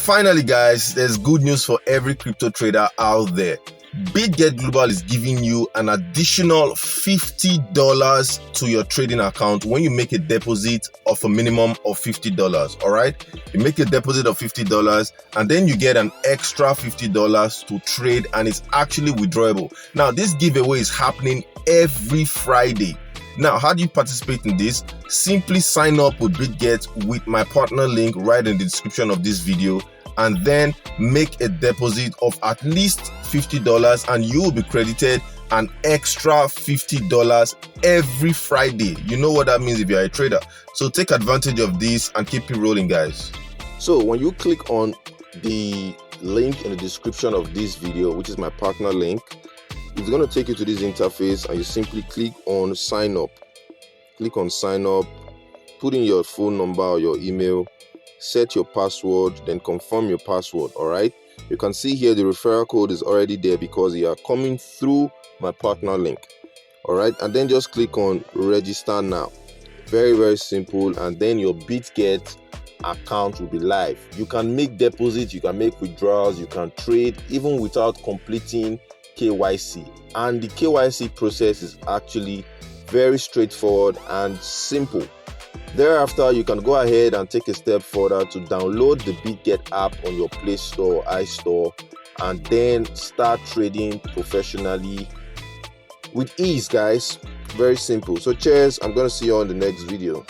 finally, guys, there's good news for every crypto trader out there. BiTgeT Global is giving you an additional $50 to your trading account when you make a deposit of a minimum of $50. All right, you make a deposit of $50 and then you get an extra $50 to trade, and it's actually withdrawable. Now, this giveaway is happening every Friday. Now, how do you participate in this? Simply sign up with BiTgeT with my partner link right in the description of this video, and then make a deposit of at least $50 and you will be credited an extra $50 every Friday. You know what that means if you're a trader. So take advantage of this and keep it rolling, guys. So when you click on the link in the description of this video, which is my partner link, it's going to take you to this interface and you simply click on sign up. Click on sign up, put in your phone number or your email, set your password, then confirm your password. All right, you can see here the referral code is already there because you are coming through my partner link. All right, and then just click on register now. Very simple, and then your BiTgeT account will be live. You can make deposits, you can make withdrawals, you can trade even without completing KYC, and the KYC process is actually very straightforward and simple. Thereafter, you can go ahead and take a step further to download the BiTgeT app on your Play Store or iStore, and then start trading professionally with ease, guys. Very simple. So cheers, I'm going to see you on the next video.